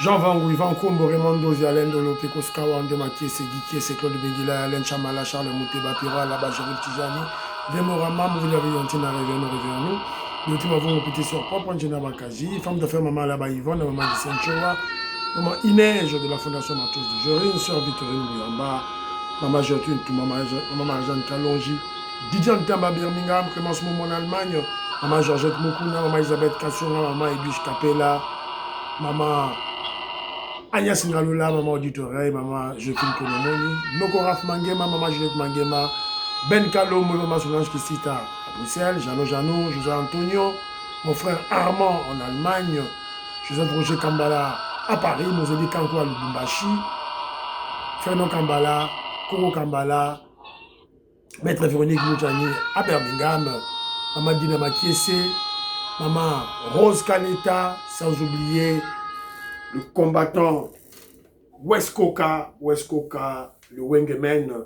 Jean Van Ivan Kombo, Raymond Dozi, Alain Dolo, Pekos Kawande, Makiese, Gikiese, Claude Begila, Alain Chamala, Charles Mouteba, Pira, Laba, Joril Tijani, Vemorama, Mouvila Riantina, Reviens-nous. Nous avons opté sur propre ingénieur Bakaji, femme d'affaires Maman Laba Yvonne, Maman de Saint-Choa, Maman Inège de la Fondation Matos de Jorine, Sœur Victorine Bouyamba, Maman Gertrude, Maman Arjane Kalonji, Didier Ntamba Birmingham, Clémence Moumon en Allemagne, Maman Georgette Moukouna, Maman Elisabeth Kassoura, Maman Edwige Capella, Maman Agnès Ngalula, maman Auditoreille, maman Joaquin Konomoni, Nokoraf Mangema, maman Juliette Mangema, Ben Kalo, maman Solange Kissita à Bruxelles, Jano, José Antonio, mon frère Armand en Allemagne, Joseph Roger Kambala à Paris, Moseli Kanko à Lubumbashi, Fernand Kambala, Koro Kambala, Maître Véronique Moutani à Birmingham, maman Dina Makiese, maman Rose Kaleta, sans oublier le combattant Weskoka, le Wengemen,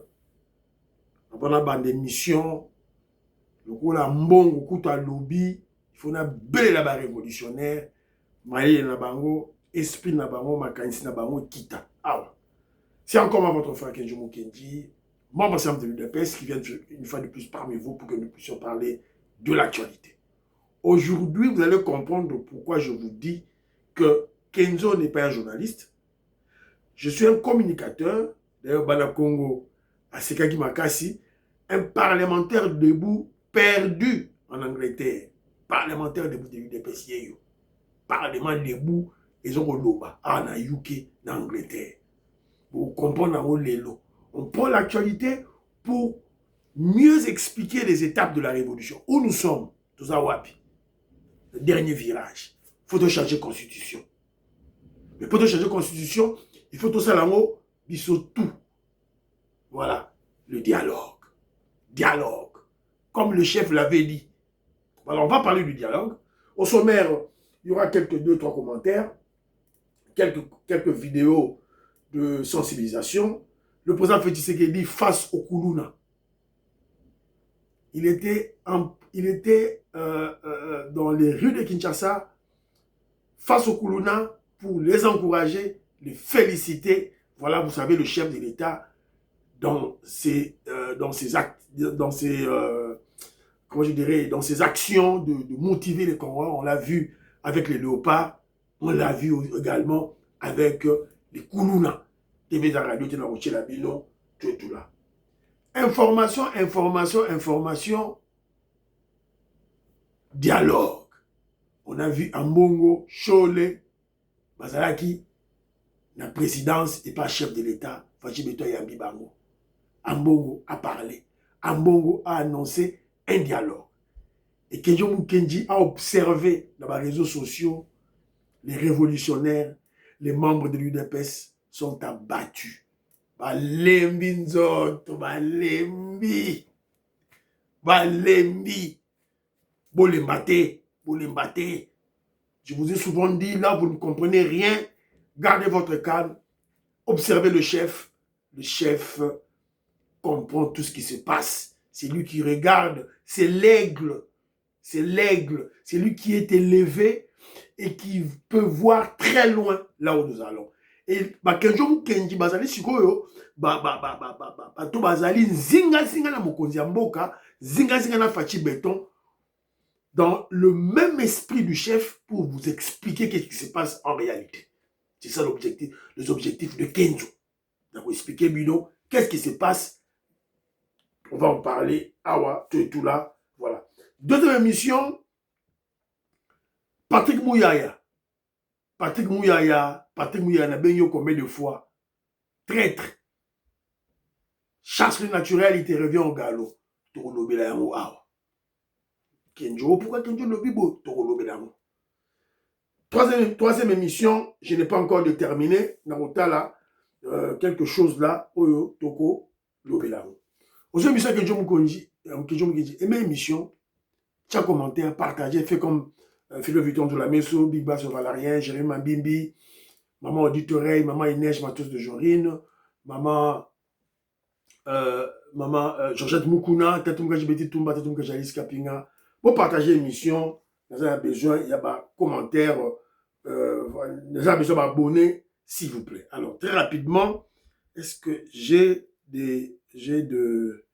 on a bande d'émission, le coup la mbongo kuta lobby, il faut na belle la révolutionnaire, maïe na bango, esprit na bango, makanisi na bango, kita. Ah, c'est encore votre frère Kenjo Mukendi, membre de l'UDPS qui vient une fois de plus parmi vous pour que nous puissions parler de l'actualité. Aujourd'hui, vous allez comprendre pourquoi je vous dis que Kenzo n'est pas un journaliste. Je suis un communicateur, d'ailleurs, Bana Congo, Asekagi Makasi, un parlementaire debout perdu en Angleterre. Parlementaire debout de l'UDPS. Parlement debout, ils ont Loba, en UK, en Angleterre. Vous comprenez, on prend l'actualité pour mieux expliquer les étapes de la révolution. Où nous sommes, tout ça, wapi. Le dernier virage. Il faut changer de constitution. Mais pour changer de constitution, il faut tout ça là-haut, il faut tout. Voilà, le dialogue. Dialogue. Comme le chef l'avait dit. Alors, on va parler du dialogue. Au sommaire, il y aura deux, trois commentaires, quelques vidéos de sensibilisation. Le président Félix Tshisekedi face au Koulouna. Il était dans les rues de Kinshasa face au Koulouna pour les encourager, les féliciter. Voilà, vous savez, le chef de l'État dans ses actions de motiver les Congolais. On l'a vu avec les léopards, on l'a vu également avec les Koulouna. TV radio, tout là. Information, dialogue. On a vu Ambongo, Chole, Bazalaki, la présidence et pas chef de l'État, Fachibeto Yambi Bango. Ambongo a parlé. Ambongo a annoncé un dialogue. Et Kenjo Mukendi a observé dans les réseaux sociaux, les révolutionnaires, les membres de l'UDPS sont abattus. Balembi nzoto, balembi. Bolembate. Je vous ai souvent dit, là, vous ne comprenez rien. Gardez votre calme. Observez le chef. Le chef comprend tout ce qui se passe. C'est lui qui regarde. C'est l'aigle. C'est lui qui est élevé et qui peut voir très loin là où nous allons. Et Kenjo Mukendi bazali sikoyo to bazali zinga na mokonzi ya mboka, zinga na Fachi Béton, dans le même esprit du chef pour vous expliquer qu'est-ce qui se passe en réalité. C'est ça l'objectif, les objectifs de Kenzo. Donc, expliquer Bino, qu'est-ce qui se passe. On va en parler. Awa, tout là. Voilà. Deuxième émission, Patrick Mouyaya, n'a bien combien de fois. Traître. Chasse le naturel, il te revient au galop. Kenjo, pourquoi Kenjo le bibo? Troisième émission, je n'ai pas encore déterminé. Narotala, quelque chose là, Oyo, Toko, Lobelamo. Aux émissions Kenjo Mukendi, aimez l'émission, tiens commentaire, partagez, fait comme Philippe Vuitton de la Messo, Big Bass Valarien, Jérémy Mambimbi, Maman Auditoreille, Maman Inège Matos de Jorine, Maman Georgette Moukouna, Tatumka Jibeti Tumba, Tatumka Jalis Kapinga. Pour partager l'émission, vous avez besoin, il y a des commentaires les amis sont abonnés, s'il vous plaît. Alors, très rapidement, est-ce que j'ai de...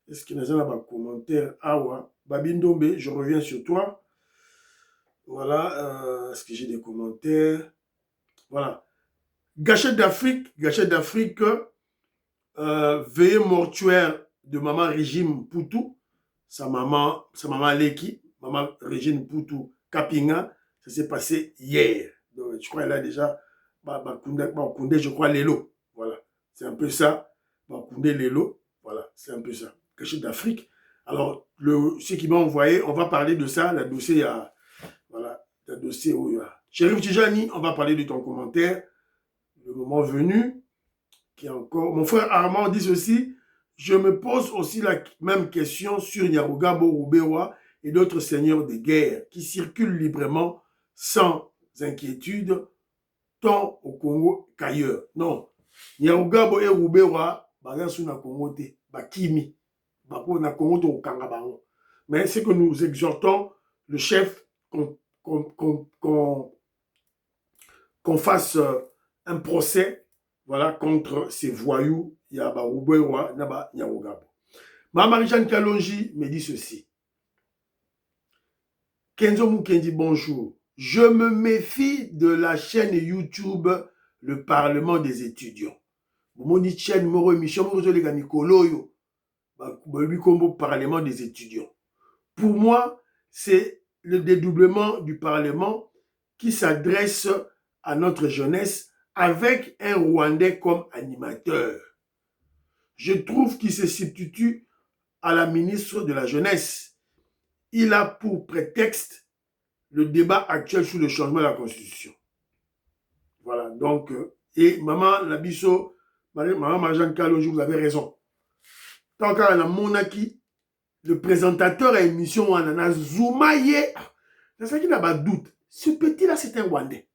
Est-ce qu'il y a un commentaire? Ah ouais, Babindombe, je reviens sur toi. Voilà, est-ce que j'ai des commentaires? Voilà. Gâchette d'Afrique, veillée mortuaire de maman Régine Poutou, sa maman Leki, maman Régine Poutou Kapinga, ça s'est passé hier. Donc, je crois qu'elle a déjà, Bakoundé, je crois, Lelo. Voilà, c'est un peu ça. Bakoundé, Lelo, voilà, c'est un peu ça. Gâchette d'Afrique. Alors, ce qui m'a envoyé, on va parler de ça, le dossier, voilà, le dossier où il y a. Chérif Tijani, on va parler de ton commentaire, le moment venu. Qui encore. Mon frère Armand dit ceci, je me pose aussi la même question sur Nyarugabo Rubewa et d'autres seigneurs de guerre qui circulent librement sans inquiétude, tant au Congo qu'ailleurs. Non, Nyarugabo et Rubewa, sous na Congo te, bakimi, bako na Congo to kanga bango. Mais c'est que nous exhortons le chef qu'on fasse un procès, voilà, contre ces voyous, Yaba Rubewa, Naba Nyarugabo. Marie-Jeanne Kalonji me dit ceci. Kenzo Mukendi, bonjour. Je me méfie de la chaîne YouTube Le Parlement des étudiants. Moni chaîne moro émission moro les Mikoloyo. Parlement des étudiants. Pour moi, c'est le dédoublement du Parlement qui s'adresse à notre jeunesse avec un Rwandais comme animateur. Je trouve qu'il se substitue à la ministre de la Jeunesse. Il a pour prétexte le débat actuel sur le changement de la Constitution. Voilà, donc, et maman Labisso, maman Marjane Kalonji, vous avez raison. Tant qu'à la monarchie, le présentateur à l'émission Wanana Zoumaye, c'est ça qui n'a pas de doute. Ce petit-là, c'est un Rwandais.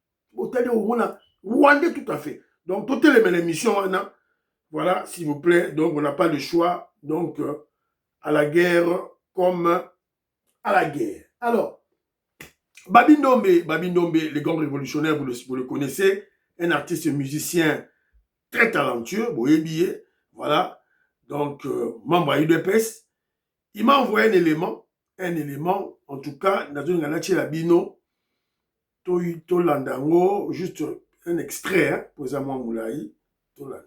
Rwandais tout à fait. Donc, toutes les émissions, voilà, s'il vous plaît. Donc, on n'a pas le choix. Donc, à la guerre comme à la guerre. Alors, Babindombe, le grand révolutionnaire, vous le connaissez, un artiste musicien très talentueux, boyébié, voilà. Donc, membre à UDPS. Il m'a envoyé un élément, en tout cas, dans une ganache labino, to landango, juste un extrait, hein, pour Zamouan Moulaï, to land.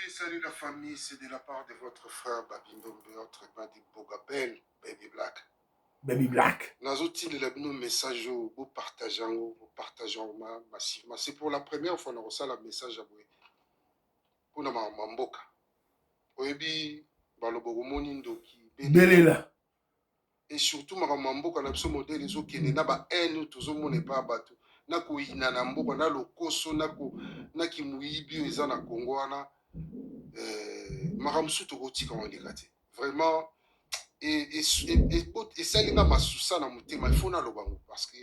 Salut la famille, c'est de la part de votre frère Babindombe, votre bandi Bogabel, Baby Black. Baby Black. Nazoti de la bino message vous partageons massivement. C'est pour la première fois qu'on a reçu le message à vous. Pour na mamboka. Oyebi balobo moni ndoki belela. Et surtout ma mamboka na biso modèle ezo kene na ba haine tozo mone pa bato. Na ko ina na mboka na lokoso na ki muibi eza na Congo wana. Maramsu tokotika ondika te. Vraiment et ça il ma sousa na mutema il faut na lobango parce que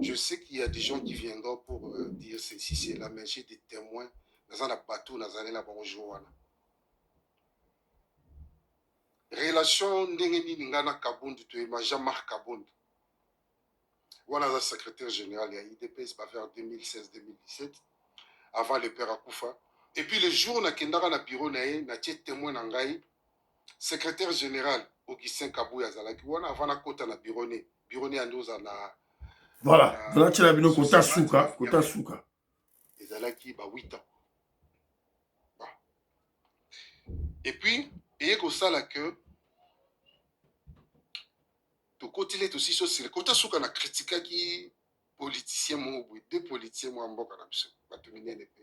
je sais qu'il y a des gens qui viendront pour dire ceci c'est là mais j'ai des témoins dans un bateau dans un la bonjour wana. Relation ndenge nini ngana Kabundu to ma Jean-Marc Kabundu wana za secrétaire général ya IDPS ba vers 2016-2017 avant le père Akoufa. Et puis le jour na kendaka na bureau na ye na tie témoin na ngai secrétaire général Augustin Kabouya zalaki wana avant na kota na bureau ne andoza na voilà voilà tshela bino kota suka ezalaki ba 8 ans. Et puis et ko sala que to kotile to siso sile kota suka na critique ki politicien mo deux politiciens mo mboka na biso bato minene pe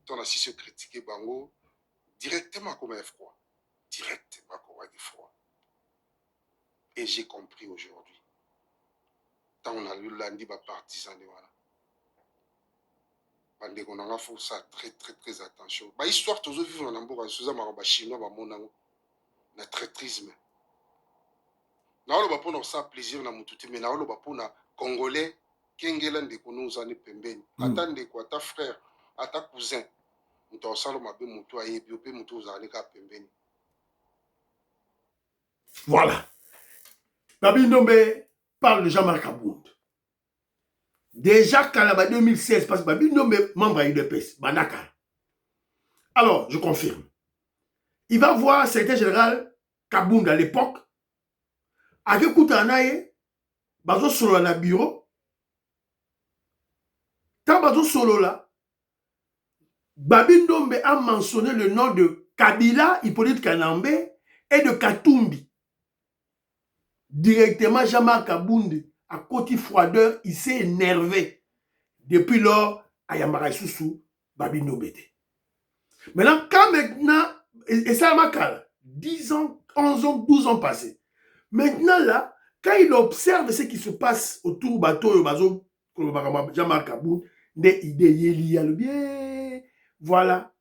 ton siso critiquer bango directement comme un froid directement comme un froid. Et j'ai compris aujourd'hui tant on a lu lundi ba partisan de voilà bande qu'on a fait ça très attention ba histoire toujours vivre na mboka soza ba chinois ba monango na traîtrisme na olo ba pona ça plaisir na mututi mais na olo ba pona congolais kengela ndeko nozani pembeni ata ndeko ata frère ata cousin muto osalo mabe muto ayebi ope muto ozali ka pembeni. Voilà. Babindombe parle de Jean-Marc Kabund. Déjà, Kalaba 2016, parce que Babino est membre à UDPS, Banaka. Alors, je confirme. Il va voir secrétaire général Kabound à l'époque. À quel coup t'en as, Bazo Solo na bureau. Quand Bazo Solo là, Babindombe a mentionné le nom de Kabila, Hippolyte Kanambe et de Katumbi. Directement, Jean-Marc Kabound, à côté froideur, il s'est énervé. Depuis lors, Ayamara Soussou, Babindombe. Maintenant, quand maintenant, et ça m'a calme, 10 ans, 11 ans, 12 ans passés. Maintenant, là, quand il observe ce qui se passe autour du bateau, Jean-Marc Kabound, des idées, il y a le bien. Voilà.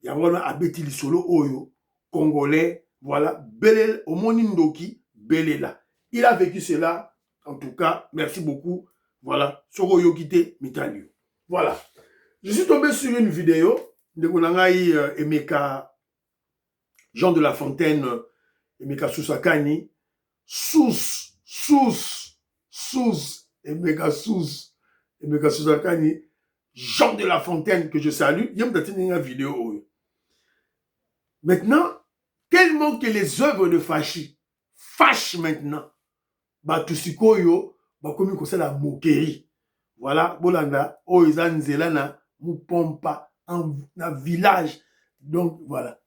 Il y a vraiment Abeti Solo Oyo, Congolais, voilà, Belé, Omoni Ndoki, Belela. Il a vécu cela, en tout cas, merci beaucoup. Voilà, Soro Yokite Mitanio. Voilà. Je suis tombé sur une vidéo de Konangaï Emeka Jean de La Fontaine, Emeka Sousakani, Emeka Sousakani, Jean de La Fontaine, que je salue. Il y a une vidéo. Maintenant, tellement que les œuvres de Fachi fâchent maintenant, Batusikoyo, comme il la moquerie. Voilà, Bolanda, Oizan Zelana, Moupompa, un village. Donc, voilà.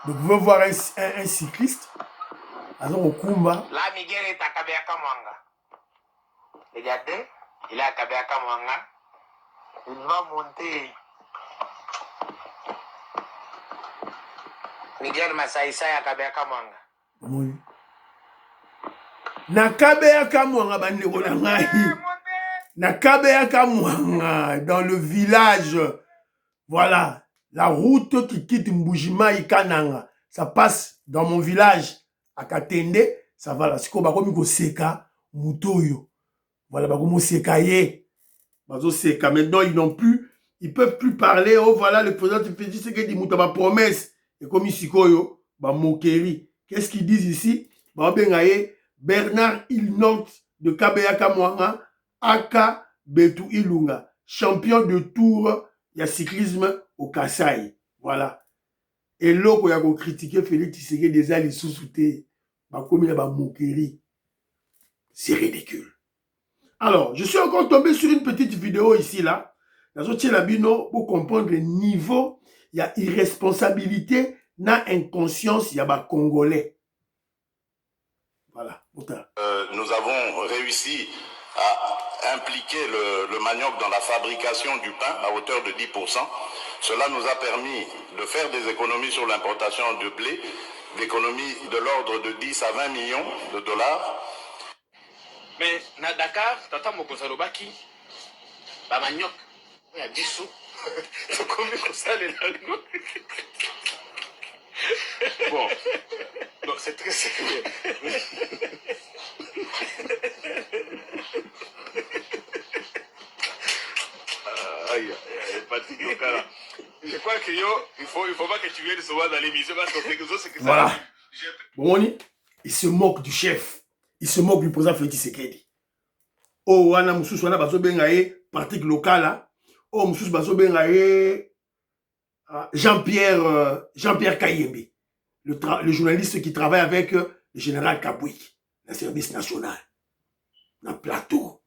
Donc, vous pouvez voir un cycliste, alors au Kumba. Là, Miguel est à Kabeaka Mwanga. Regardez, il est à Kabeaka Mwanga. Il va monter. Miguel Masaïsa à Kabeaka Mwanga. Oui. Na Kabeaka Mwanga, bandeko na ngai. Na Kabeaka Mwanga, dans le village. Voilà. La route qui quitte Mbujima Ikananga, ça passe dans mon village à Katende, ça va là. C'est comme Bakomi Seka Mutoyo. Voilà, Bakomi Seka Ye. Bazo Seka. Maintenant, ils peuvent plus parler. Oh, voilà, le président du pays, c'est que dit Moutaba promesse. Et comme Isikoyo, bah moquerie. Qu'est-ce qu'ils disent ici? Bah Bengaye, Bernard Ilnote de Kabeaka Mwanga, Aka Betu Ilunga, champion de tour, il y a cyclisme au Kassai. Voilà. Et l'autre, il y a critiqué Félix Tshisekedi des alliés sous-soutés. Comme il y a moquerie. C'est ridicule. Alors, je suis encore tombé sur une petite vidéo ici, là. Pour comprendre le niveau, il y a irresponsabilité, na inconscience, il y a Congolais. Voilà. Nous avons réussi à impliquer le manioc dans la fabrication du pain à hauteur de 10%. Cela nous a permis de faire des économies sur l'importation de blé, d'économies de l'ordre de 10 à 20 millions de dollars. Mais na Dakar, tata Mokosalobaki, ba manioc, il y a 10 sous. C'est combien que ça les langues? Bon, donc c'est très sérieux. Aïe, Patrick Lokala. Je crois qu'il faut pas que tu viennes souvent dans l'émission parce que quelque chose c'est que ça. Voilà. Bon, il se moque du chef. Il se moque du président Félix Tshisekedi. Oh, wana mususu wana bazo bengaye Patrick Lokala. Oh, mususu bazo bengaye Jean-Pierre Kayembe, le journaliste qui travaille avec le général Kabouik, le service national, dans le plateau.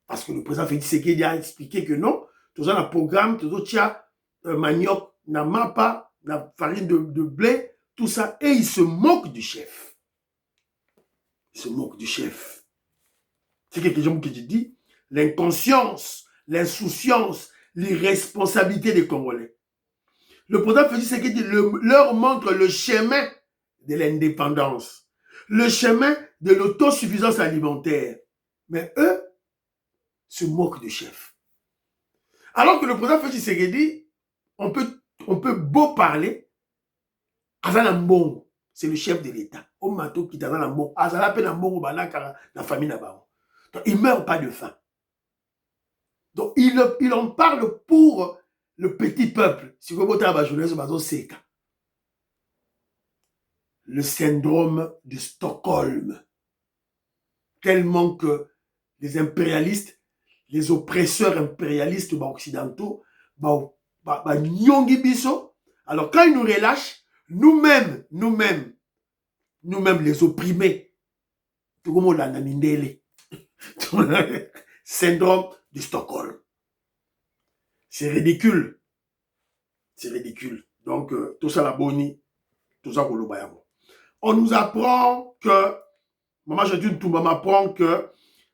Parce que le président Félix Tshisekedi a expliqué que non, tout ça, dans le programme, tout ça, manioc, na mapa, na farine de blé, tout ça, et il se moque du chef. Il se moque du chef. C'est quelque chose que je dis, l'inconscience, l'insouciance, l'irresponsabilité des Congolais. Le président Félix Tshisekedi leur montre le chemin de l'indépendance, le chemin de l'autosuffisance alimentaire. Mais eux se moquent du chef. Alors que le président Félix Tshisekedi, on peut beau parler, Azana Mbongo, c'est le chef de l'État. Au mato qui Azana Mbongo, Azana pe na Mbongo banaka la famille Nabao. Donc il ne meurt pas de faim. Donc il en parle pour le petit peuple. Si vous voulez la jeunesse, le syndrome de Stockholm. tellement que les impérialistes, les oppresseurs impérialistes occidentaux, nyongi biso. Alors quand ils nous relâchent, nous-mêmes, les opprimés, syndrome de Stockholm. C'est ridicule. C'est ridicule. Donc, tout ça la boni, tout ça on nous apprend que, maman Jadune Toumba m'apprend que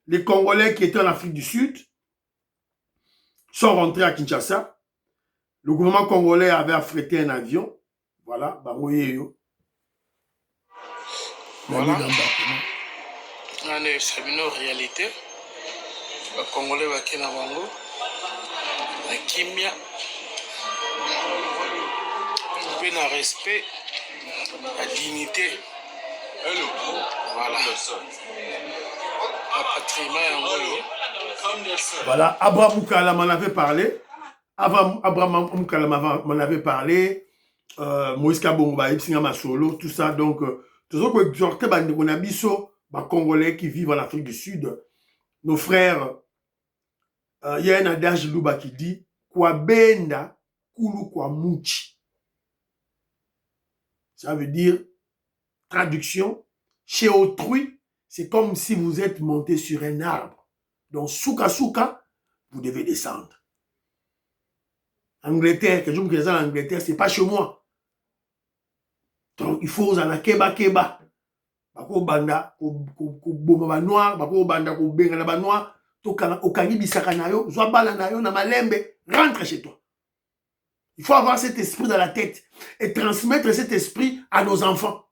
les Congolais qui étaient en Afrique du Sud sont rentrés à Kinshasa. Le gouvernement congolais avait affrété un avion. Voilà, voilà. C'est une réalité. Les Congolais qui na bango, la kimia, le respect, la dignité. Voilà. Voilà, Abraham Moukala m'en avait parlé. Abraham Moukala m'en avait parlé. Moïse Kabongba, Ipsinga Masolo, tout ça. Donc, tout ça que exhorter les Congolais qui vivent en Afrique du Sud, nos frères, il y a un adage Louba qui dit Kwa benda, kulu kwa muchi. Ça veut dire, traduction, chez autrui, c'est comme si vous êtes monté sur un arbre. Donc, souka souka, vous devez descendre. Angleterre, que je me disais en Angleterre, c'est pas chez moi. Donc, il faut en keba keba. Bako banda, ko boma ba noir, bako banda, ko benga na ba noir, to okangi bisaka na yo, zwa bala na yo na malembe, rentre chez toi. Il faut avoir cet esprit dans la tête et transmettre cet esprit à nos enfants.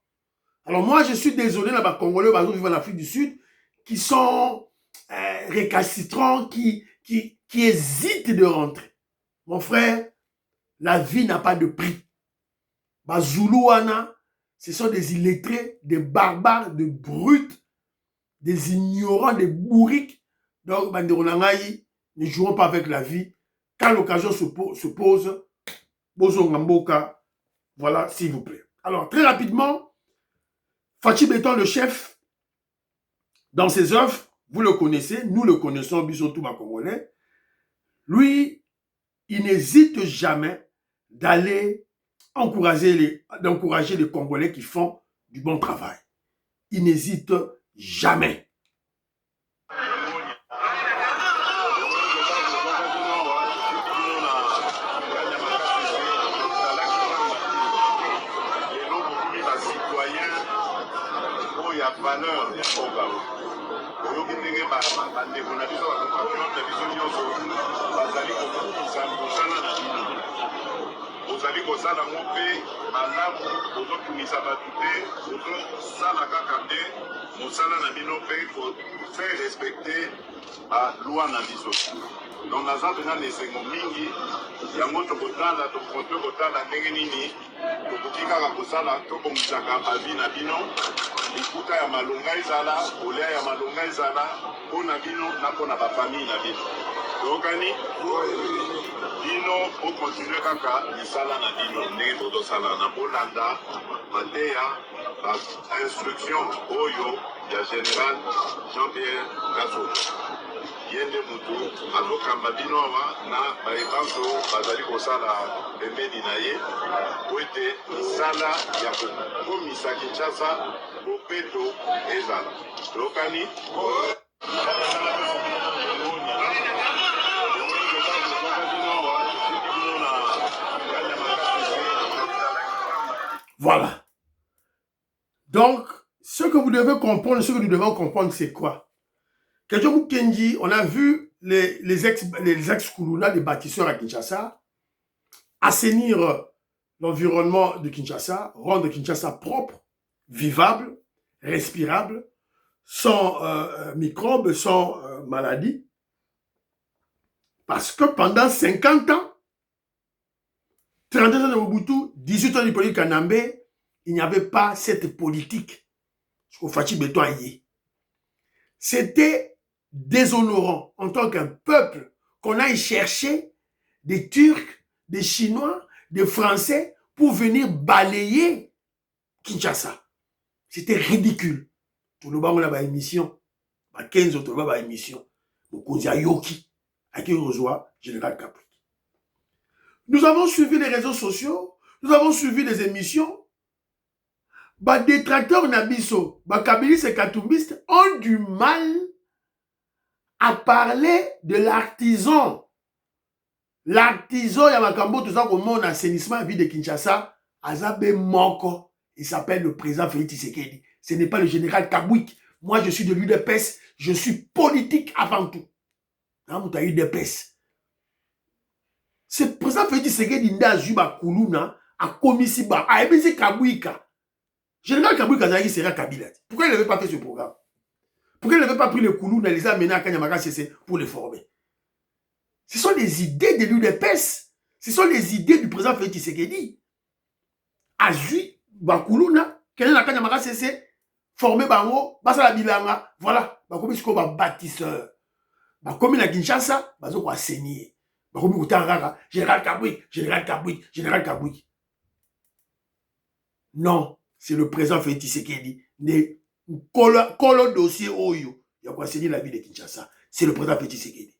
Alors moi, je suis désolé, là, les Congolais qui vivent en Afrique du Sud, qui sont récalcitrants, qui hésitent de rentrer. Mon frère, la vie n'a pas de prix. Zuluana, ce sont des illettrés, des barbares, des brutes, des ignorants, des bourriques. Donc, ne jouons pas avec la vie. Quand l'occasion se pose, Bozongamboka, voilà, s'il vous plaît. Alors, très rapidement, Fachi Béton, le chef, dans ses œuvres, vous le connaissez, nous le connaissons, Bisotouba Congolais, lui, il n'hésite jamais d'aller d'encourager les Congolais qui font du bon travail. Il n'hésite jamais. Valeur ya mboka oyoki ndenge bandeko na biso bacompatriote na biso nyonso bazali kokumisa mosala na bino bozali kosala ngo mpe malamu bozokumisa bato te bozosala kaka te mosala na bino mpe kofaire respecte balwa na biso. Donc naza mpena na esengo mingi yango tokotala ndenge nini tokoki kaka kosala tokomisaka bavi na bino likuta ya malonga ezala kolia ya malonga ezala mpo na bino na mpo na bafamille na bino tokani bino okontinue kaka misala na bino ndenge bozosala na bolanda mateya bainstruction oyo ya général Jean-Pierre Gasolo yende mutu azokamba bino awa na baebanso bazali kosala pembeni na ye po ete misala ya kokomisa Kinshasa bopeto ezala lokani Voilà. Donc, ce que vous devez comprendre, ce que nous devons comprendre, c'est quoi? Kejomu Kenji, on a vu les ex-Koulouna, les bâtisseurs à Kinshasa, assainir l'environnement de Kinshasa, rendre Kinshasa propre, vivable, respirable, sans microbes, sans maladies. Parce que pendant 50 ans, 32 ans de Mobutu, 18 ans de politique Kanambe, il n'y avait pas cette politique. C'était déshonorant en tant qu'un peuple qu'on aille chercher des Turcs, des Chinois, des Français pour venir balayer Kinshasa. C'était ridicule. Tout le monde a une émission. 15 autres ba émission mokonzi ayoki aki rejoint général Kabouik. Nous avons suivi les réseaux sociaux, nous avons suivi les émissions. Bah, détracteurs Nabiso, bah, Kabilis et Katumbistes ont du mal à parler de l'artisan. L'artisan, Yamakambo, tout ça, comme on assainissement à la ville de Kinshasa, Azabe Moko, il s'appelle le président Félix Tshisekedi. Ce n'est pas le général Kabouik. Moi, je suis de l'UDPS, je suis politique avant tout. Hein, tu as UDPS. C'est le président Félix Tshisekedi n'a Juba Koulouna, a commis si bas, a émis Kabouika. Général Kabouik Azaki sera Kabila. Pourquoi il n'avait pas fait ce programme? Pourquoi il n'avait pas pris le Koulouna, les amener à Kanyamaka CC pour les former? Ce sont les idées de l'UDPS. Ce sont les idées du président Félix Tshisekedi. Azui, Bakoulouna, Kenya Kanyamaka CC, formé Bango, Basala Bilanga, voilà. Bakomi Sko bâtisseur. Bakomi na Kinshasa, Bazoko enseigner. Bakomi Koutangara, Général Kabouik, Général Kabouik, Général Kabouik. Non, c'est le président Félix Tshisekedi. Ne colo dossier Oyo. Il y a quoi enseigner la vie de Kinshasa. C'est le président Félix Tshisekedi.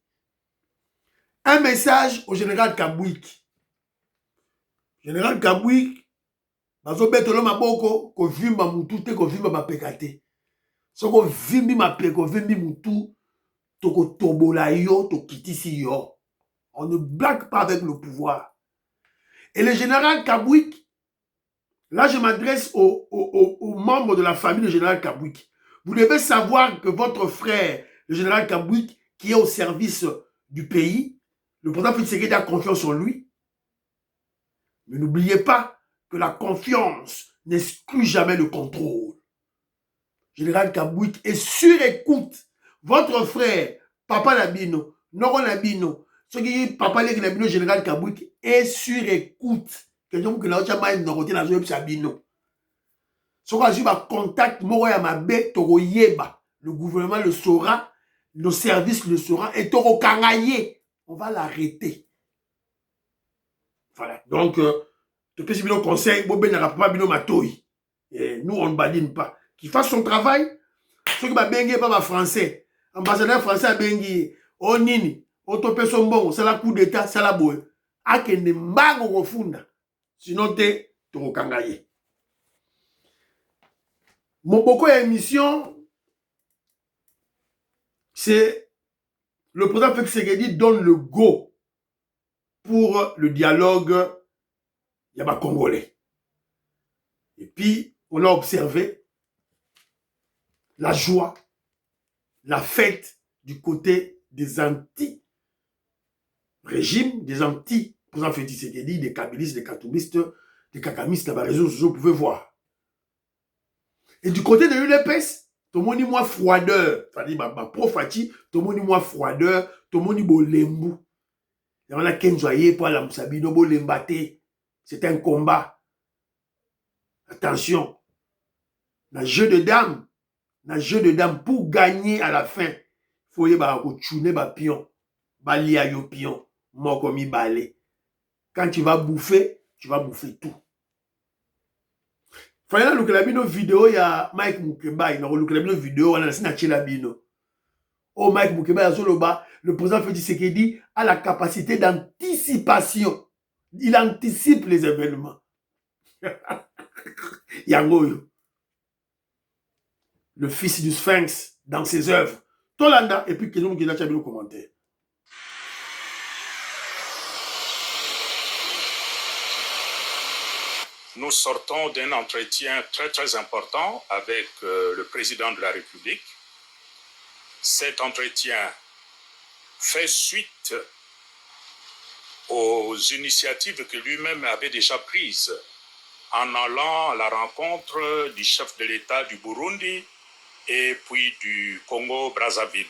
Un message au général Kabouik. Général Kabouik, bazo betolo maboko, ko vimba mutu te, ko vimba mapekate. So ko vimbi mapeko, vimbi mutu, to ko tobola yo, to kitisi yo. On ne blague pas avec le pouvoir. Et le général Kabouik, là je m'adresse aux membres de la famille du général Kabouik. Vous devez savoir que votre frère, le général Kabouik, qui est au service du pays, le président Félix Tshisekedi a confiance en lui. Mais n'oubliez pas que la confiance n'exclut jamais le contrôle. Général Kabouik est sur écoute. Votre frère, Papa Nabino, Noro Nabino, ce qui est Papa Nabino, Général Kabouik, est sur écoute. Quelqu'un qui n'a pas Noroté dans le Sabino. Ce qui a contact, Moroya Mabe, Toro Yeba. Le gouvernement le saura, nos services le sauront, et Toro Kangaye. On va l'arrêter. Voilà. Donc, tu peux suivre nos conseils, nous, on ne badine pas. Qu'il fasse son travail. Ceux qui ne bengent pas français. Ambassadeur français a bengi. Oh nini. Oh topé son bon. C'est la coup d'état. C'est la boue. Akende mbango refunda. Sinon, te rokangaye. Mon beaucoup émission, c'est le président Félix Tshisekedi donne le go pour le dialogue Yaba Congolais. Et puis, on a observé la joie, la fête du côté des anti-régimes, des anti-président Félix Tshisekedi, des kabilistes, des katoubistes, des kakamistes, dans les réseaux sociaux, vous pouvez voir. Et du côté de l'UDPS, tout le monde dit moi froideur. C'est-à-dire, ma profati, tout le monde dit moi froideur, tout le monde dit bolembu. Il y en a qui ont joyé pour la Moussabino, bolembate. C'est un combat. Attention. Dans le jeu de dames, pour gagner à la fin, il faut y avoir un pion. Balia yo pion. Mokomi balé. Quand tu vas bouffer tout. Fallait look la bino vidéo ya Mike Mukeba, il look la bino vidéo on a na chela bino. Oh Mike Mukeba Zoloba, le président Félix Tshisekedi a la capacité d'anticipation. Il anticipe les événements. Yangoyo. Le fils du Sphinx dans ses œuvres. Tolanda et puis quelqu'un qui a déjà mis le commentaire. Nous sortons d'un entretien très très important avec le président de la République. Cet entretien fait suite aux initiatives que lui-même avait déjà prises en allant à la rencontre du chef de l'État du Burundi et puis du Congo-Brazzaville.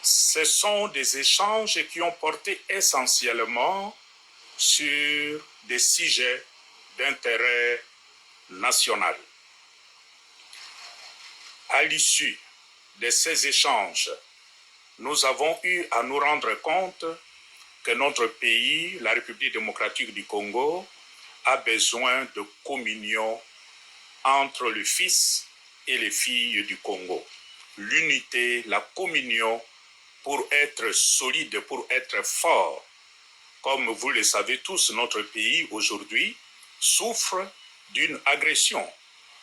Ce sont des échanges qui ont porté essentiellement sur des sujets d'intérêt national. À l'issue de ces échanges, nous avons eu à nous rendre compte que notre pays, la République démocratique du Congo, a besoin de communion entre le Fils et les filles du Congo. L'unité, la communion pour être solide, pour être fort. Comme vous le savez tous, notre pays aujourd'hui souffre d'une agression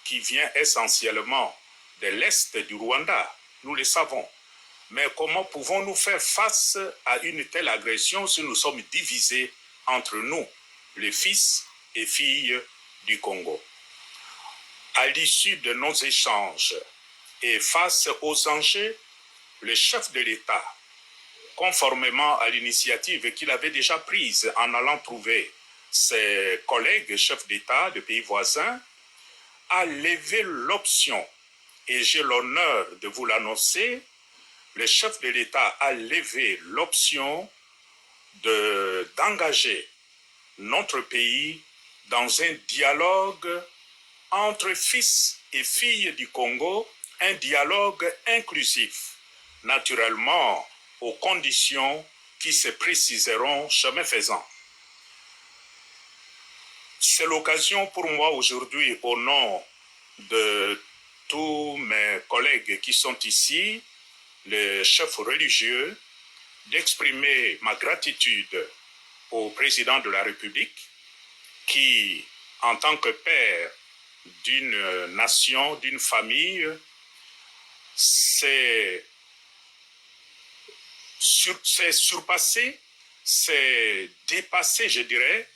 qui vient essentiellement de l'Est du Rwanda. Nous le savons. Mais comment pouvons-nous faire face à une telle agression si nous sommes divisés entre nous, les fils et filles du Congo? À l'issue de nos échanges et face aux enjeux, le chef de l'État, conformément à l'initiative qu'il avait déjà prise en allant trouver ses collègues chefs d'État de pays voisins, a levé l'option, et j'ai l'honneur de vous l'annoncer, le chef de l'État a levé l'option d'engager notre pays dans un dialogue entre fils et filles du Congo, un dialogue inclusif, naturellement aux conditions qui se préciseront chemin faisant. C'est l'occasion pour moi aujourd'hui, au nom de tous mes collègues qui sont ici, les chefs religieux, d'exprimer ma gratitude au président de la République qui, en tant que père d'une nation, d'une famille, s'est surpassé, s'est dépassé, je dirais,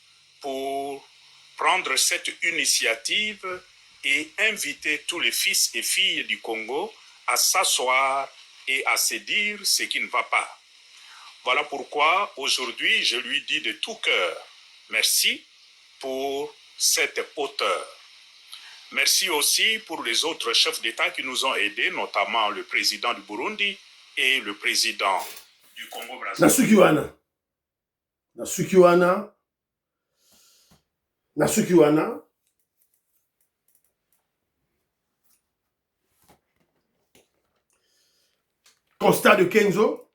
pour prendre cette initiative et inviter tous les fils et filles du Congo à s'asseoir et à se dire ce qui ne va pas. Voilà pourquoi aujourd'hui je lui dis de tout cœur merci pour cette hauteur. Merci aussi pour les autres chefs d'État qui nous ont aidés, notamment le président du Burundi et le président du Congo-Brazzaville. Nasukiwana. Constat de Kenzo.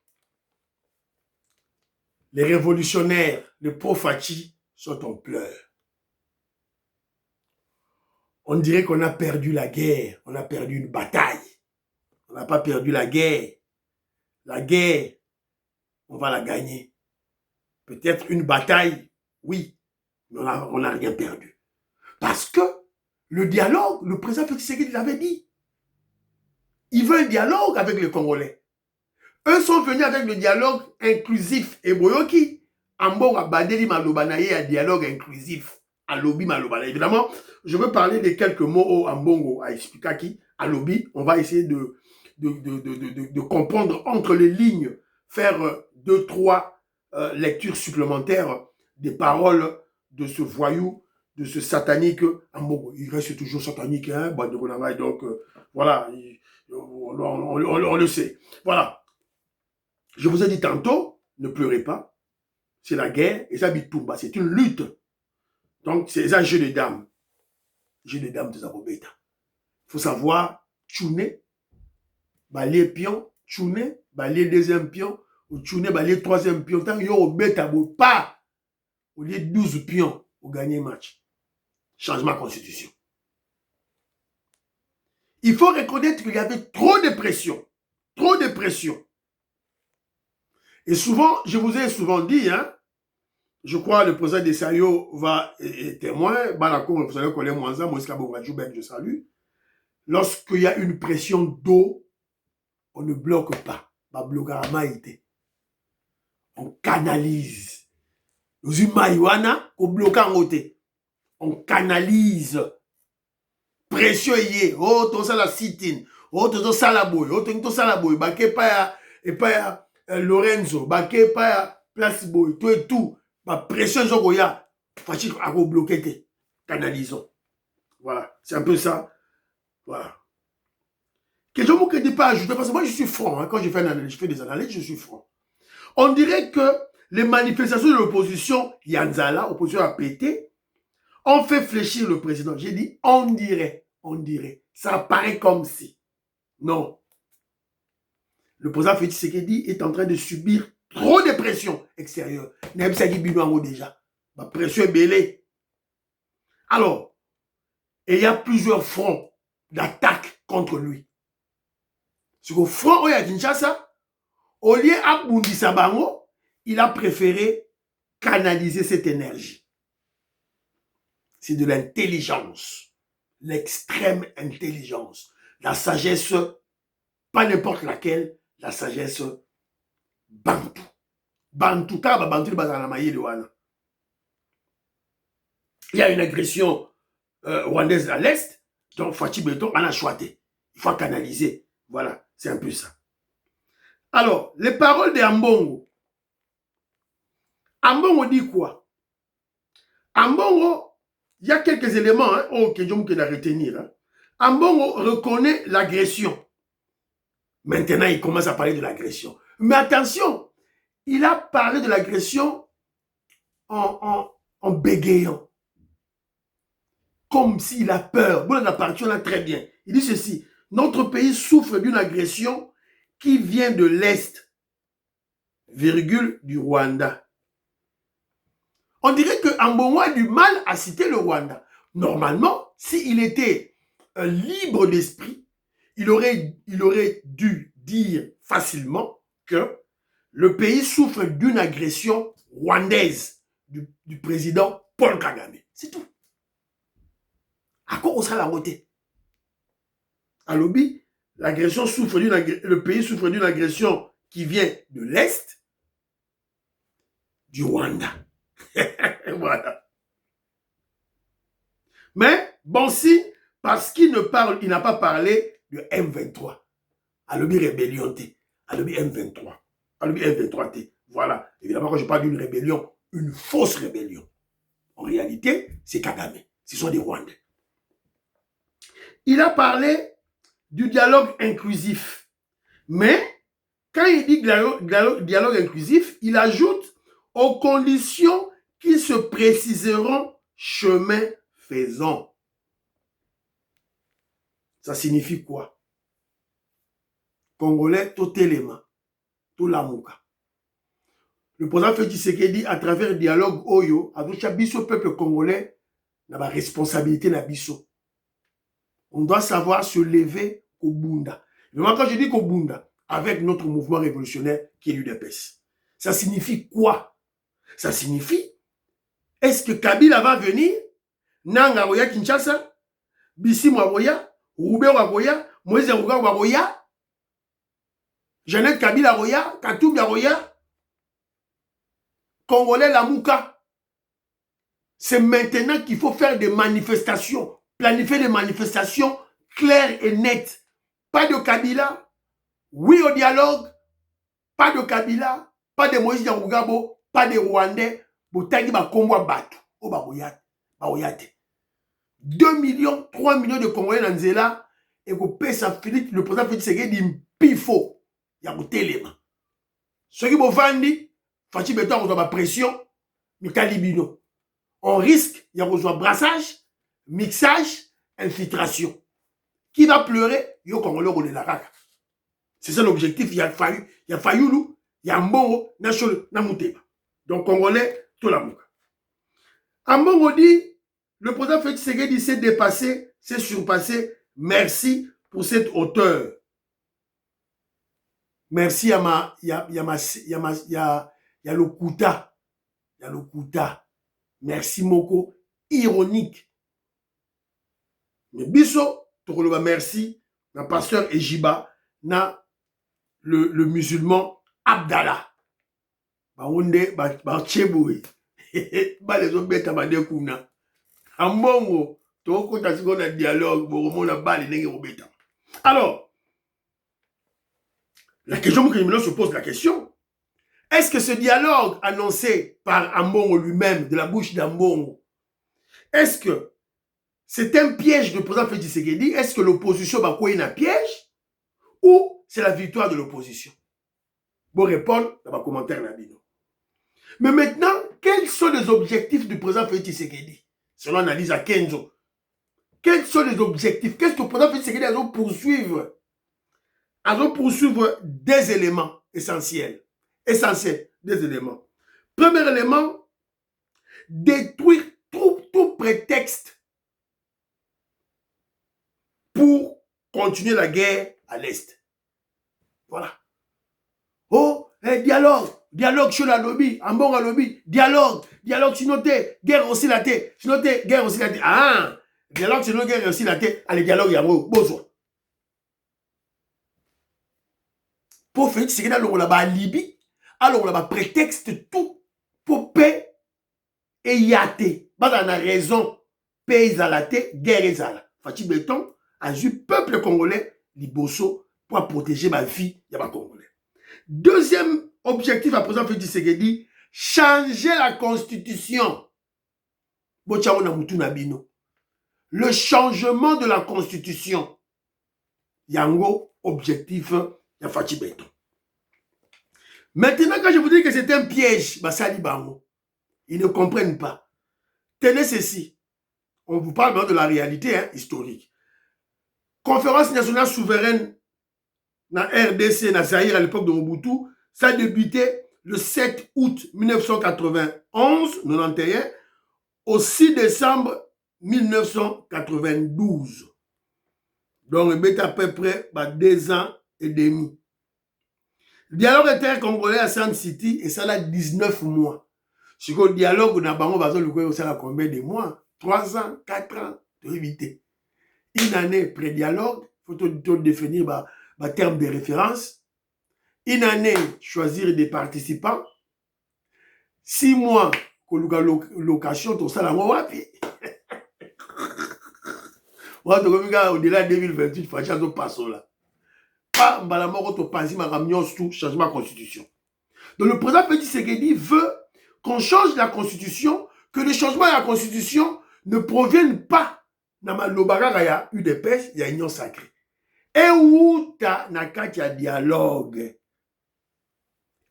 Les révolutionnaires, les pro-Fachi sont en pleurs. On dirait qu'on a perdu la guerre, on a perdu une bataille. On n'a pas perdu la guerre. La guerre, on va la gagner. Peut-être une bataille, oui, mais on n'a rien perdu. Parce que le dialogue, le président Félix Tshisekedi l'avait dit. Il veut un dialogue avec les Congolais. Eux sont venus avec le dialogue inclusif. Et Boyoki, Ambo Abadeli Malobanaye, un dialogue inclusif. Alobi Malobanaye. Évidemment, je veux parler de quelques mots au Ambongo à expliquer à Alobi. On va essayer de comprendre entre les lignes, faire 2-3 lectures supplémentaires des paroles de ce voyou, de ce satanique Ambongo. Il reste toujours satanique, hein, donc voilà, on le sait. Voilà. Je vous ai dit tantôt, ne pleurez pas, c'est la guerre, et ça Bitumba, c'est une lutte. Donc, c'est un jeu de dames. Jeu de dames de Zabobeta. Il faut savoir, tchouner, balayer pion, tchouner, balayer deuxième pion, ou tchouner, balayer troisième pion. Tant qu'il y a au bêta, pas, au lieu de 12 pions, au gagner match. Changement de constitution. Il faut reconnaître qu'il y avait trop de pression. Trop de pression. Et souvent, je vous ai souvent dit, hein, je crois le président de Sayo va être témoin, vous savez qu'on est Mwanza, Moïse Kabongradjou, je salue. Lorsqu'il y a une pression d'eau, on ne bloque pas. On canalise. Nous imaïwana, on bloque en côté. On canalise. Pression y est. Oh, tout ça la sitine. Oh, tout ça la boy. Oh, tout ça la boy. Baké pas ya Lorenzo. Baké pas ya Place Boy. Tout et tout. Ma pression zogoya. Facile à bloquer. Canalisons. Voilà. C'est un peu ça. Voilà. Que je ne dis pas ajouter, parce que moi je suis franc. Hein, quand je fais des analyses, je suis franc. On dirait que les manifestations de l'opposition, Yanzala, opposition à péter, ont fait fléchir le président. J'ai dit, on dirait. Ça paraît comme si. Non. Le président Félix Tshisekedi est en train de subir trop de pression extérieure. Déjà. La pression est bêlée. Alors, il y a plusieurs fronts d'attaque contre lui. Sur le front de Kinshasa, au lieu d'Abundisa Bango, il a préféré canaliser cette énergie. C'est de l'intelligence, l'extrême intelligence, la sagesse, pas n'importe laquelle, la sagesse bantou. Bantou, car bantou il y a une agression rwandaise à l'est, donc Fachi Beton en a choisi. Il faut canaliser. Voilà, c'est un peu ça. Alors, les paroles de Ambongo. Ambongo dit quoi? Ambongo, il y a quelques éléments que je vais retenir. Hein. Ambongo reconnaît l'agression. Maintenant, il commence à parler de l'agression. Mais attention, il a parlé de l'agression en bégayant. Comme s'il a peur. Bon, la partie là très bien. Il dit ceci. Notre pays souffre d'une agression qui vient de l'Est, virgule, du Rwanda. On dirait que Ambongo a du mal à citer le Rwanda. Normalement, s'il était libre d'esprit, il aurait dû dire facilement que le pays souffre d'une agression rwandaise du président Paul Kagame. C'est tout. À quoi on sera la montée? À l'objet, le pays souffre d'une agression qui vient de l'Est, du Rwanda. Voilà. Mais, bon signe, parce qu'il n'a pas parlé de M23. À l'objet rébellion T. À l'objet M23. À l'objet M23 T. Voilà. Évidemment, quand je parle d'une rébellion, une fausse rébellion. En réalité, c'est Kagame. Ce sont des Rwandais. Il a parlé du dialogue inclusif. Mais, quand il dit dialogue inclusif, il ajoute aux conditions qui se préciseront chemin faisant. Ça signifie quoi? Congolais, tout élément, tout l'amouka. Le président Félix Tshisekedi, à travers le dialogue Oyo, avec le peuple congolais, n'a pas responsabilité na biso. On doit savoir se lever au Bunda. Mais quand je dis qu'au Bunda, avec notre mouvement révolutionnaire qui est l'UDPS, ça signifie quoi? Ça signifie, est-ce que Kabila va venir, Nanga Roya Kinshasa, Bissi Mwaboya, Roubé Waboya, Moïse Rouga Waboya, Jeannette Kabila Roya, Katoum Roya, Congolais Lamouka. C'est maintenant qu'il faut faire des manifestations, planifier des manifestations claires et nettes. Pas de Kabila, oui au dialogue, pas de Kabila, pas de Moïse Rougabo, pas de Rwandais, Botagi Bakombo Batu, au Baoyate. 2 millions, 3 millions de Congolais dans Nzela, et que Pesa Philippe, le président Félix Tshisekedi dit pifo, il y a un élément. Ceux qui vont vendre, Fachi Beton reçoit ma pression, Mikalibino. On risque, il y a reçoit brassage, mixage, infiltration. Qui va pleurer? Yo Congolais on est la raka. C'est ça l'objectif. Il y a Fayoulou, il y a Mbongo, Nachol, Namuteba. Donc Congolais, tout la mouka. Mbongo dit, le président Félix Tshisekedi s'est dépassé, s'est surpassé. Merci pour cette hauteur. Merci à il y a le Kouta. Il y a le Kouta. Merci Moko. Ironique. Mais Bisso, merci. Na pasteur Ejiba, na le musulman Abdallah. Baounde, Bacheboui. Ba les autres bêtes à Badekuna. Ambongo, toko tasiko na dialogue, boromona bali nenge obeta. Alors, la question que nous se pose la question, est-ce que ce dialogue annoncé par Ambongo lui-même, de la bouche d'Ambongo, est-ce que c'est un piège de président Félix Tshisekedi? Est-ce que l'opposition va courir un piège? Ou c'est la victoire de l'opposition? Bon, répondre dans ma commentaire là. Mais maintenant, quels sont les objectifs du président Félix Tshisekedi? Selon l'analyse à Kenzo. Quels sont les objectifs? Qu'est-ce que le président Félix Tshisekedi a poursuivre? A poursuivre des éléments essentiels. Essentiels, des éléments. Premier élément, détruire tout prétexte pour continuer la guerre à l'Est. Voilà. Oh, dialogue sur la lobby, en bon lobby, dialogue, sinon guerre aussi la tête, guerre aussi la tête. Ah, dialogue sinon guerre aussi la tête, allez, dialogue, yambo, bonsoir. Pour faire ce qu'il y a là-bas en Libye, alors là-bas prétexte tout pour paix et yate. Bah, dans la raison, paix à la tête, guerre à la. Fatih Béton a eu peuple congolais, liboso, pour protéger ma vie, il y a pas congolais. Deuxième objectif à présent, Félix Tshisekedi, changer la constitution. Le changement de la constitution. Yango, objectif, ya Fatih Béton. Maintenant, quand je vous dis que c'est un piège, bah, ça dit bango. Ils ne comprennent pas. Tenez ceci. On vous parle de la réalité historique. Conférence nationale souveraine dans RDC, dans Zaïre à l'époque de Mobutu, ça a débuté le 7 août 1991, 91, au 6 décembre 1992. Donc, il est à peu près 2 ans et demi. Le dialogue intercongolais à San City, et ça a 19 mois. Si le dialogue n'a pas combien de mois? 3 ans, 4 ans, de éviter. Une année pré-dialogue, il faut définir un terme de référence. Une année, choisir des participants. 6 mois, location, tout ça, la mois, au-delà de 2028, il faut changer de passage là. Pas mbalamoko to pansi maramnion sous changement de constitution. Donc le président Félix Tshisekedi veut qu'on change la constitution, que les changements de la constitution ne proviennent pas dans le bagage, il y a eu des pêches, il y a union sacrée. Et où ta nakati a dialogue.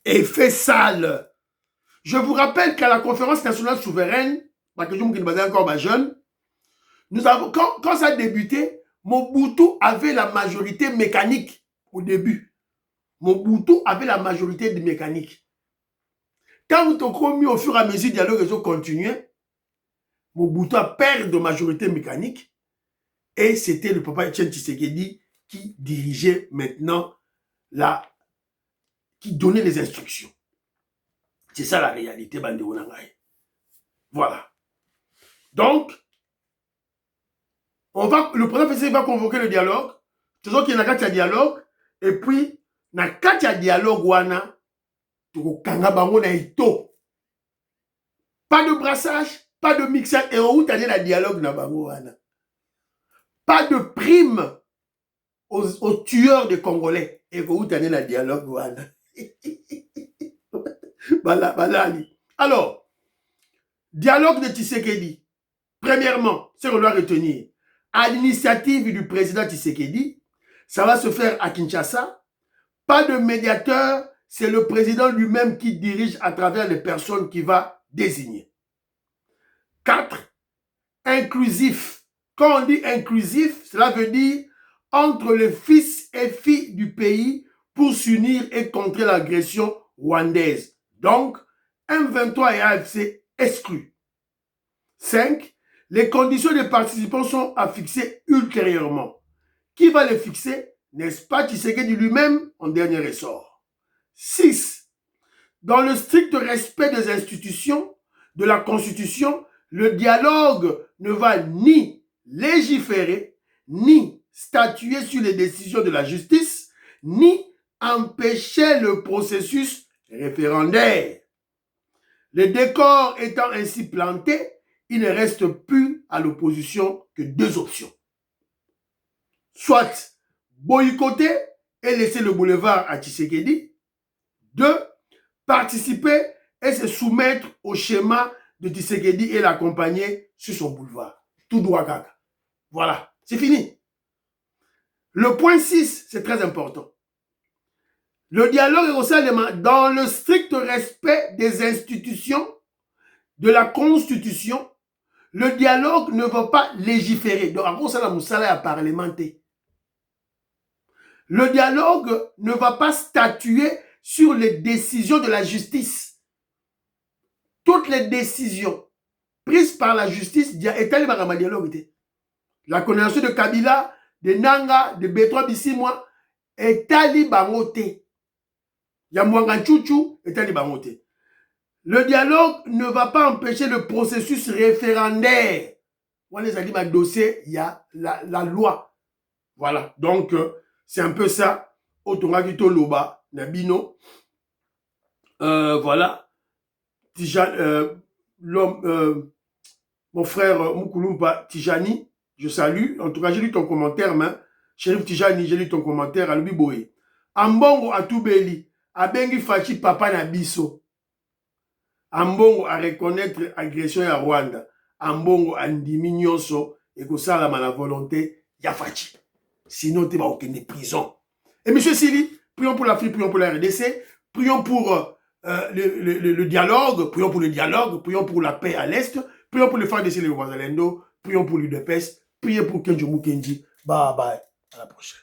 Effet sale. Je vous rappelle qu'à la conférence nationale souveraine, parce que je me encore jeune, nous avons, quand ça a débuté, Mobutu avait la majorité mécanique au début. Mobutu avait la majorité de mécanique. Quand vous avez mis au fur et à mesure du dialogue et continué, Mobutu a perdu de majorité mécanique et c'était le papa Etienne Tshisekedi qui dirigeait maintenant qui donnait les instructions. C'est ça la réalité, Bandéo Nangaï. Voilà. Donc, le président va convoquer le dialogue. Toujours qu'il y a un dialogue. Et puis, dans le dialogue, wana, pas de brassage, pas de mixage. Et où tu as le dialogue wana. Pas de prime aux tueurs de Congolais. Et où tu as le dialogue wana. Alors, dialogue de Tshisekedi. Premièrement, ce qu'on doit retenir, à l'initiative du président Tshisekedi, ça va se faire à Kinshasa. Pas de médiateur, c'est le président lui-même qui dirige à travers les personnes qu'il va désigner. 4. Inclusif. Quand on dit inclusif, cela veut dire entre les fils et filles du pays pour s'unir et contrer l'agression rwandaise. Donc, M23 et AFC exclus. 5. Les conditions des participants sont à fixer ultérieurement. Qui va les fixer? N'est-ce pas Tshisekedi lui-même en dernier ressort? 6. Dans le strict respect des institutions, de la Constitution, le dialogue ne va ni légiférer, ni statuer sur les décisions de la justice, ni empêcher le processus référendaire. Le décor étant ainsi planté, il ne reste plus à l'opposition que 2 options. Soit boycotter et laisser le boulevard à Tshisekedi. 2. Participer et se soumettre au schéma de Tshisekedi et l'accompagner sur son boulevard. Tout droit gaga. Voilà, c'est fini. Le point 6, c'est très important. Le dialogue est aussi dans le strict respect des institutions, de la Constitution. Le dialogue ne va pas légiférer. Donc, en gros, ça, la moussala a parlementé. Le dialogue ne va pas statuer sur les décisions de la justice. Toutes les décisions prises par la justice, la condamnation de Kabila, de Nanga, de B3 Bissimwa, etali bangote. Yamwanga Chouchou, etali bangote. Le dialogue ne va pas empêcher le processus référendaire. On les a dit, ma dossier, il y a la loi. Voilà. Donc, c'est un peu ça. Otongakito Loba, Nabino. Voilà. Mon frère Moukoulumpa Tijani, je salue. En tout cas, j'ai lu ton commentaire, mais Chérif Tijani, j'ai lu ton commentaire à Lubiboé. Ambongo Atoubeli, Abengi Fachi Papa Nabiso. Ambongo à reconnaître agression à Rwanda. Ambongo à Ndimignonso et que ça, la volonté, Yafachi. Sinon, tu vas aucune prison. Et monsieur Sili, prions pour l'Afrique, prions pour la RDC, prions pour le dialogue, prions pour le dialogue, prions pour la paix à l'Est, prions pour le FARDC et le Wazalendo, prions pour l'UDPS, prions pour Kenjo Mukendi. Bye bye. À la prochaine.